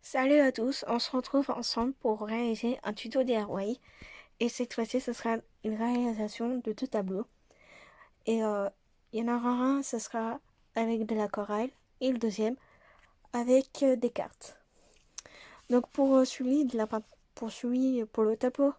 Salut à tous, on se retrouve ensemble pour réaliser un tuto DIY et cette fois-ci ce sera une réalisation de deux tableaux et il y en aura un, ce sera avec de l'aquarelle et le deuxième avec des cartes. Donc pour le tableau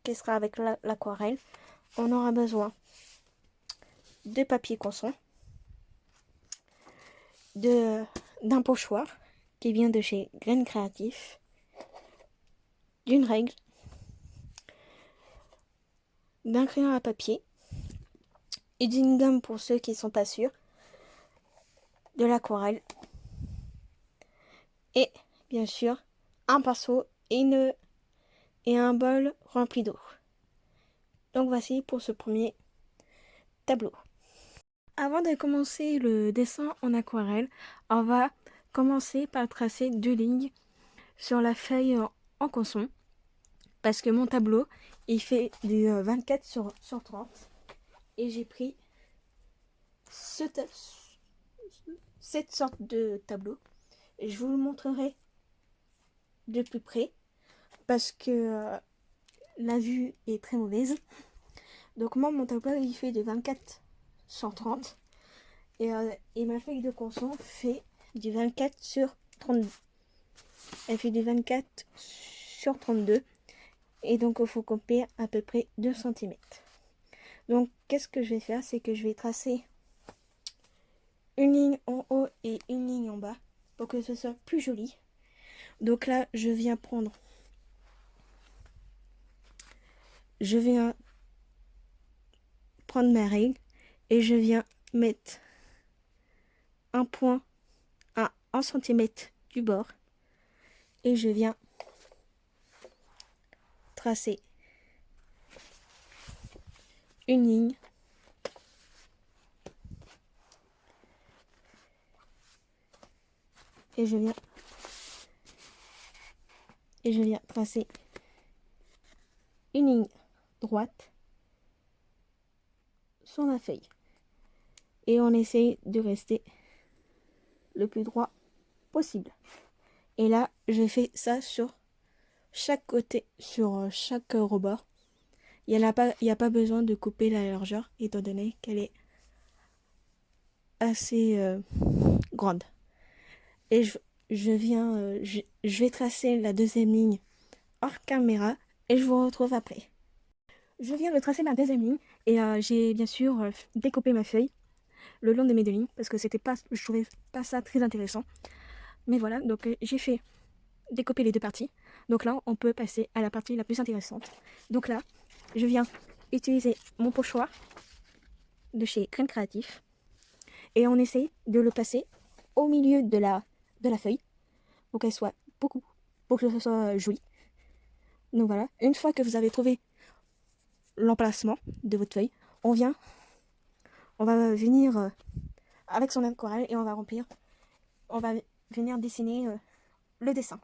qui sera avec l'aquarelle, on aura besoin de papier canson, de d'un pochoir qui vient de chez Graines Créatif, d'une règle, d'un crayon à papier et d'une gomme pour ceux qui sont pas sûrs, de l'aquarelle et bien sûr un pinceau et un bol rempli d'eau. Donc voici pour ce premier tableau. Avant de commencer le dessin en aquarelle, on va commencer par tracer deux lignes sur la feuille en canson parce que mon tableau il fait du 24 sur 30 et j'ai pris cette sorte de tableau et je vous le montrerai de plus près parce que la vue est très mauvaise. Donc moi, mon tableau, il fait de 24 sur 30. Et ma feuille de canson fait du 24 sur 32. Elle fait du 24 sur 32. Et donc, il faut couper à peu près 2 cm. Donc, qu'est-ce que je vais faire? C'est que je vais tracer une ligne en haut et une ligne en bas pour que ce soit plus joli. Donc là, je viens prendre ma règle et je viens mettre un point à 1 cm du bord et je viens tracer une ligne et je viens tracer une ligne droite sur la feuille et on essaye de rester le plus droit possible. Et là, je fais ça sur chaque côté, sur chaque rebord. Il n'y a pas besoin de couper la largeur étant donné qu'elle est assez grande. Et je vais tracer la deuxième ligne hors caméra et je vous retrouve après. Je viens de tracer ma deuxième ligne et j'ai bien sûr découpé ma feuille le long de mes deux lignes parce que je trouvais pas ça très intéressant. Mais voilà, donc j'ai fait découper les deux parties. Donc là, on peut passer à la partie la plus intéressante. Donc là, je viens utiliser mon pochoir de chez Crème Créatif et on essaie de le passer au milieu de la feuille pour qu'elle soit pour que ce soit joli. Donc voilà, une fois que vous avez trouvé l'emplacement de votre feuille, on va venir avec son aquarelle et on va venir dessiner le dessin.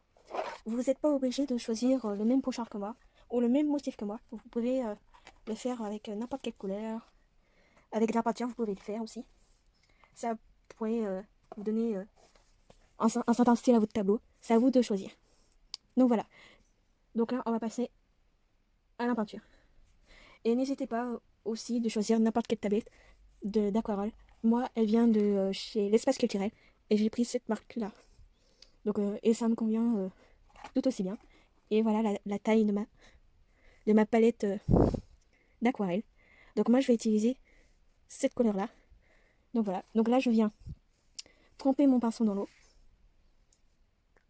Vous n'êtes pas obligé de choisir le même pochoir que moi ou le même motif que moi. Vous pouvez le faire avec n'importe quelle couleur. Avec de la peinture, vous pouvez le faire aussi. Ça pourrait vous donner un certain style à votre tableau. C'est à vous de choisir. Donc voilà. Donc là, on va passer à la peinture. Et n'hésitez pas aussi de choisir n'importe quelle tablette d'aquarelle. Moi, elle vient de chez l'Espace Culturel et j'ai pris cette marque-là. Donc, et ça me convient tout aussi bien. Et voilà la taille de ma palette d'aquarelle. Donc moi, je vais utiliser cette couleur-là. Donc voilà. Donc là, je viens tremper mon pinceau dans l'eau.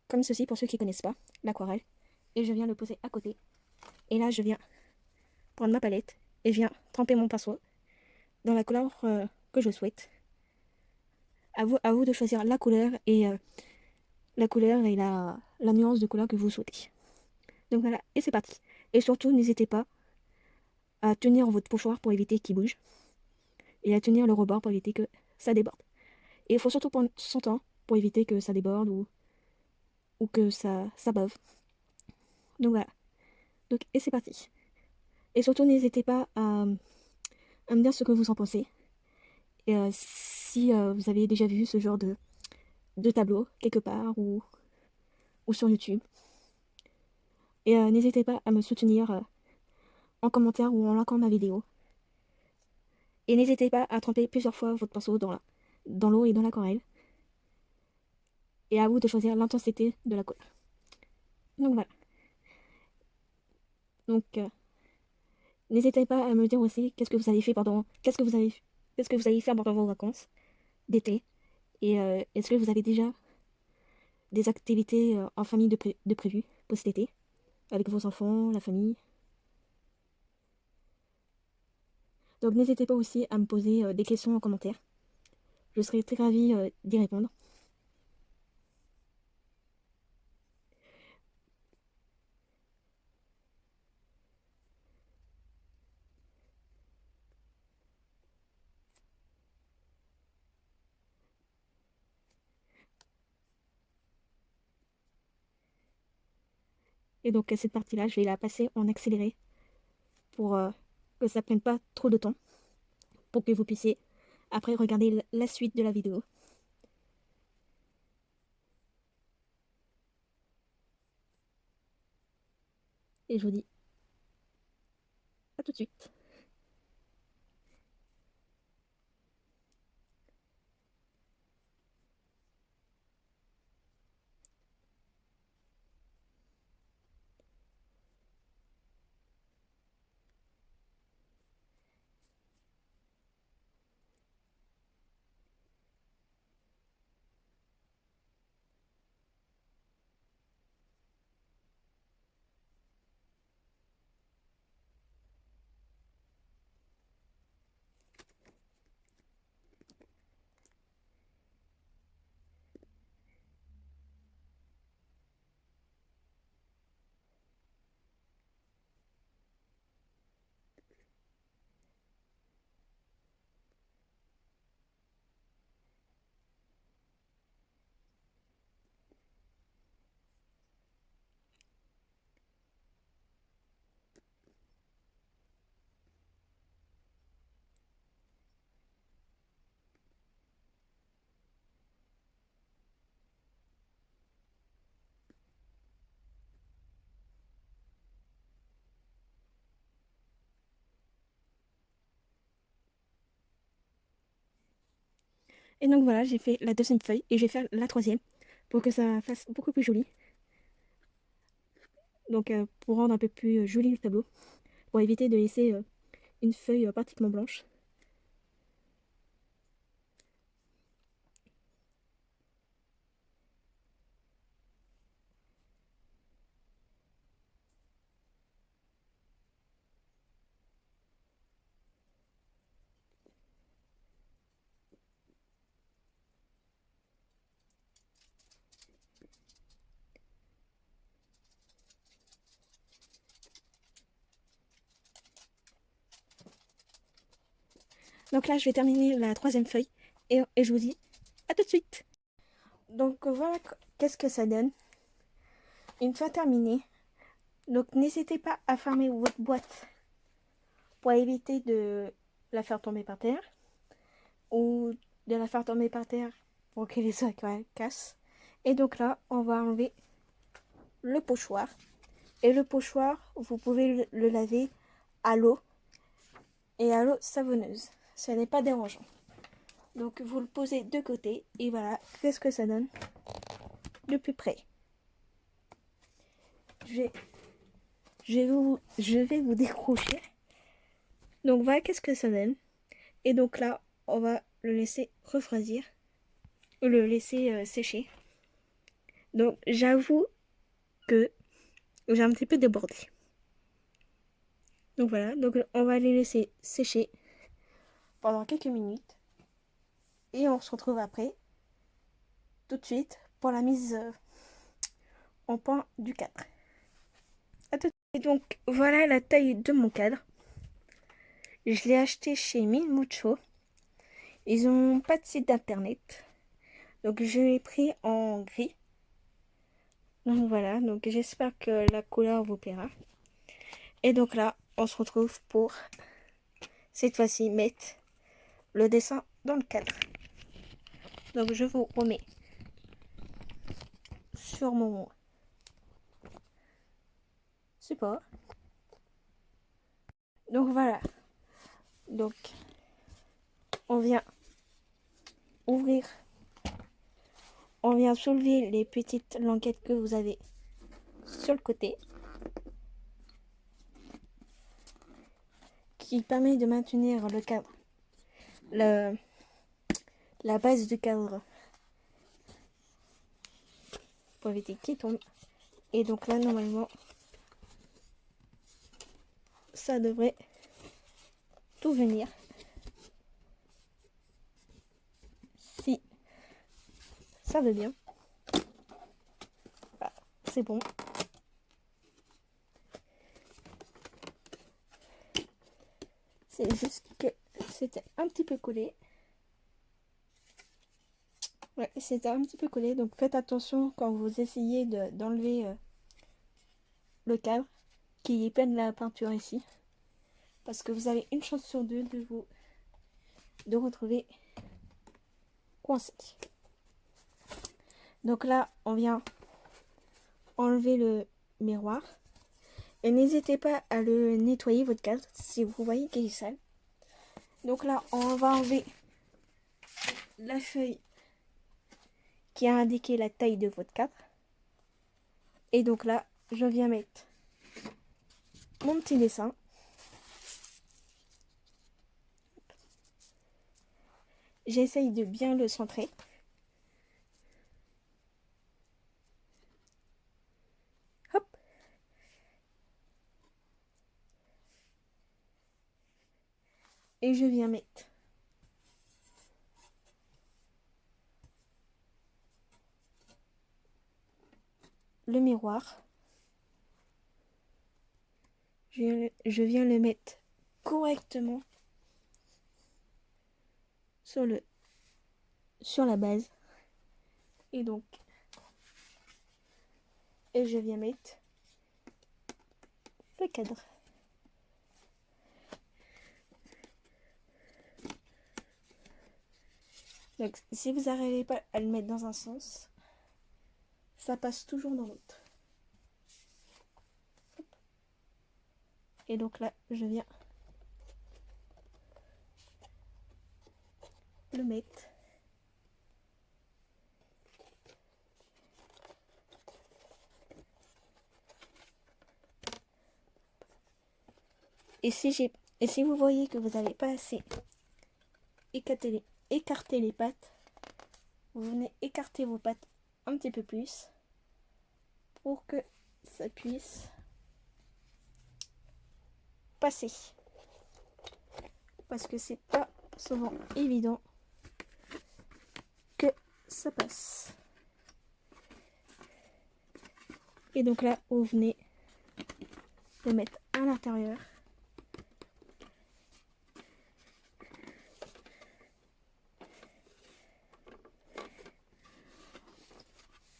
Comme ceci, pour ceux qui ne connaissent pas, l'aquarelle. Et je viens le poser à côté. Et là, je viens prendre ma palette et je viens tremper mon pinceau dans la couleur que je souhaite. À vous de choisir la couleur et la nuance de couleur que vous souhaitez. Donc voilà, et c'est parti. Et surtout, n'hésitez pas à tenir votre pochoir pour éviter qu'il bouge. Et à tenir le rebord pour éviter que ça déborde. Et il faut surtout prendre son temps pour éviter que ça déborde ou que ça bave. Donc voilà. Donc, et c'est parti. Et surtout, n'hésitez pas à me dire ce que vous en pensez. Et si vous avez déjà vu ce genre de tableau quelque part ou sur YouTube. Et n'hésitez pas à me soutenir en commentaire ou en likant ma vidéo. Et n'hésitez pas à tremper plusieurs fois votre pinceau dans l'eau et dans l'aquarelle. Et à vous de choisir l'intensité de la couleur. Donc voilà. Donc n'hésitez pas à me dire aussi qu'est-ce que vous avez fait qu'est-ce que vous allez faire pendant vos vacances d'été. Et est-ce que vous avez déjà des activités en famille de prévues pour cet été avec vos enfants, la famille? Donc n'hésitez pas aussi à me poser des questions en commentaire. Je serai très ravie d'y répondre. Et donc cette partie-là, je vais la passer en accéléré pour que ça prenne pas trop de temps, pour que vous puissiez après regarder la suite de la vidéo. Et je vous dis à tout de suite. Et donc voilà, j'ai fait la deuxième feuille et je vais faire la troisième pour que ça fasse beaucoup plus joli. Donc pour rendre un peu plus joli le tableau, pour éviter de laisser une feuille pratiquement blanche. Donc là, je vais terminer la troisième feuille et je vous dis à tout de suite. Donc voilà qu'est-ce que ça donne une fois terminé. Donc n'hésitez pas à fermer votre boîte pour éviter de la faire tomber par terre ou de la faire tomber par terre pour que les aquarelles cassent. Et donc là, on va enlever le pochoir. Et le pochoir, vous pouvez le laver à l'eau et à l'eau savonneuse. Ce n'est pas dérangeant. Donc vous le posez de côté et voilà, qu'est-ce que ça donne de plus près. Je vais vous décrocher. Donc voilà qu'est-ce que ça donne. Et donc là, on va le laisser refroidir. Ou le laisser sécher. Donc j'avoue que j'ai un petit peu débordé. Donc voilà, donc on va les laisser sécher pendant quelques minutes. Et on se retrouve après, tout de suite, pour la mise en point du cadre. À tout de suite. Et donc voilà la taille de mon cadre. Je l'ai acheté chez Milmucho. Ils n'ont pas de site internet. Donc je l'ai pris en gris. Donc voilà, donc j'espère que la couleur vous plaira. Et donc là, on se retrouve pour cette fois-ci mettre le dessin dans le cadre. Donc je vous remets sur mon support. Donc voilà. Donc on vient ouvrir, on vient soulever les petites languettes que vous avez sur le côté, qui permet de maintenir le cadre, la base du cadre pour éviter qu'il tombe. Et donc là, normalement, ça devrait tout venir. Si ça veut bien. Voilà, c'est bon. C'est juste que c'était un petit peu collé. Ouais, c'était un petit peu collé. Donc faites attention quand vous essayez d'enlever le cadre, qu'il y ait plein de la peinture ici. Parce que vous avez une chance sur deux de retrouver coincé. Donc là, on vient enlever le miroir. Et n'hésitez pas à le nettoyer, votre cadre, si vous voyez qu'il est sale. Donc là, on va enlever la feuille qui a indiqué la taille de votre cadre. Et donc là, je viens mettre mon petit dessin. J'essaye de bien le centrer. Hop. Et je viens mettre le miroir. Je viens le mettre correctement sur la base. Et donc, je viens mettre le cadre. Donc, si vous n'arrivez pas à le mettre dans un sens, ça passe toujours dans l'autre. Et donc là, je viens le mettre. Et si vous voyez que vous n'avez pas assez écarté les pattes, vous venez écarter vos pattes un petit peu plus pour que ça puisse passer. Parce que c'est pas souvent évident que ça passe. Et donc là, vous venez le mettre à l'intérieur.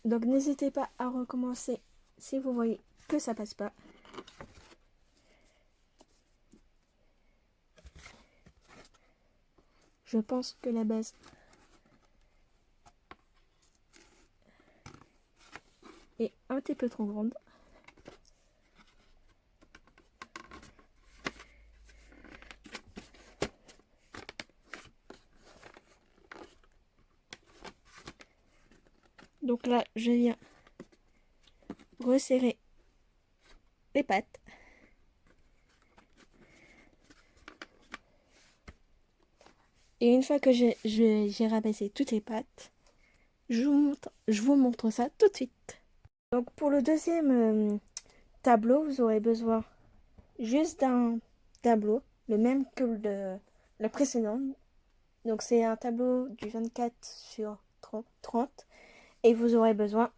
Donc n'hésitez pas à recommencer si vous voyez que ça passe pas. Je pense que la base est un petit peu trop grande. Donc là, je viens resserrer les pattes. Et une fois que j'ai rabaissé toutes les pattes, je vous montre ça tout de suite. Donc pour le deuxième tableau, vous aurez besoin juste d'un tableau, le même que le précédent. Donc c'est un tableau du 24 sur 30 et vous aurez besoin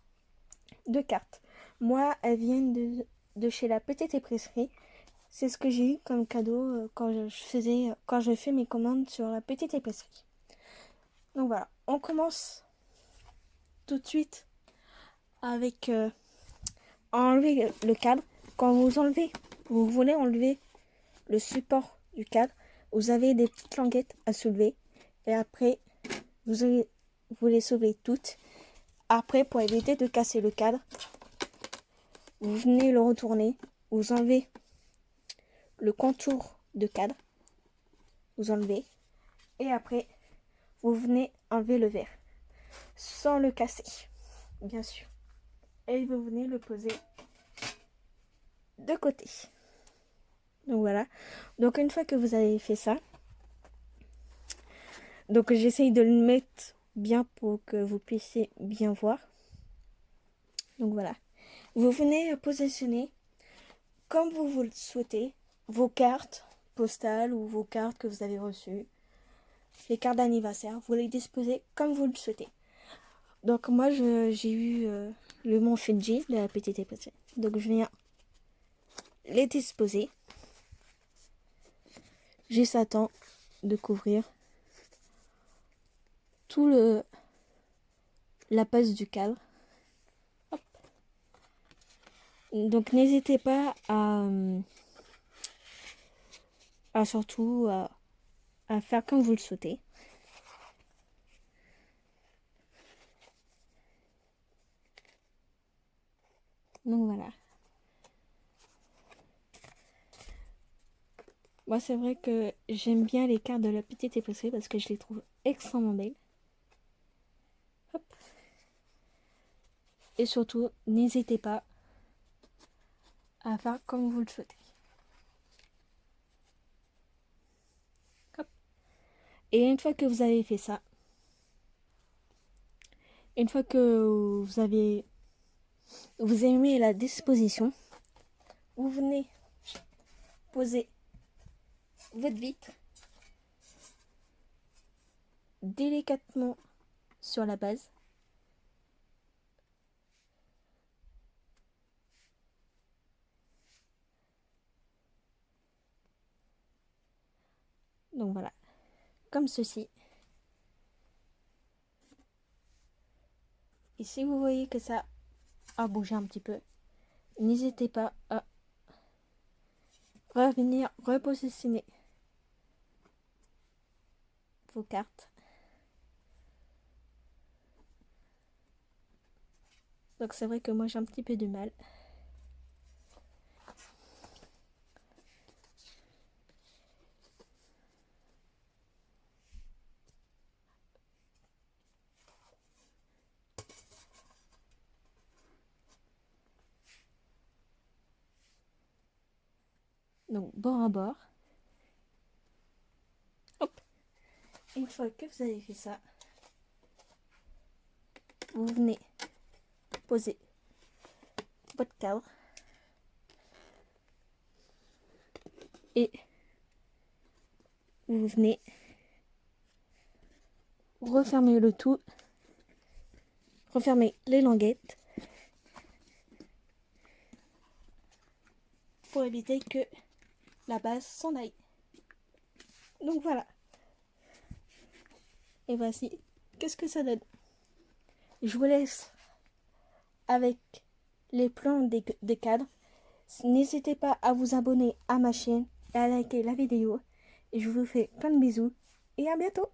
de cartes. Moi, elles viennent de chez la petite épicerie. C'est ce que j'ai eu comme cadeau quand je fais mes commandes sur la petite épicerie. Donc voilà, on commence tout de suite avec enlever le cadre. Quand vous voulez enlever le support du cadre, vous avez des petites languettes à soulever et après vous les soulevez toutes. Après, pour éviter de casser le cadre, vous venez le retourner vous enlevez le contour de cadre, vous enlevez, et après, vous venez enlever le verre, sans le casser, bien sûr. Et vous venez le poser de côté. Donc voilà. Donc une fois que vous avez fait ça, donc j'essaye de le mettre bien pour que vous puissiez bien voir. Donc voilà. Vous venez positionner comme vous le souhaitez vos cartes postales ou vos cartes que vous avez reçues, les cartes d'anniversaire, vous les disposez comme vous le souhaitez. Donc moi j'ai eu le mont Fuji, la petite épaisseur. Donc je viens les disposer. Juste à temps de couvrir tout la base du cadre. Hop. Donc n'hésitez pas surtout à faire comme vous le souhaitez. Donc voilà. Moi c'est vrai que j'aime bien les cartes de la petite épaisseur parce que je les trouve extrêmement belles. Hop. Et surtout, n'hésitez pas à faire comme vous le souhaitez. Hop. Et une fois que vous avez fait ça, une fois que vous avez mis la disposition, vous venez poser votre vitre délicatement sur la base. Donc voilà, comme ceci. Et si vous voyez que ça a bougé un petit peu, n'hésitez pas à revenir repositionner vos cartes. Donc c'est vrai que moi j'ai un petit peu de mal. Donc bord à bord. Hop. Une fois que vous avez fait ça, vous venez poser votre cadre et vous venez refermer le tout, refermer les languettes pour éviter que la base s'en aille. Donc voilà. Et voici qu'est-ce que ça donne. Je vous laisse avec les plans des cadres. N'hésitez pas à vous abonner à ma chaîne et à liker la vidéo. Et je vous fais plein de bisous et à bientôt.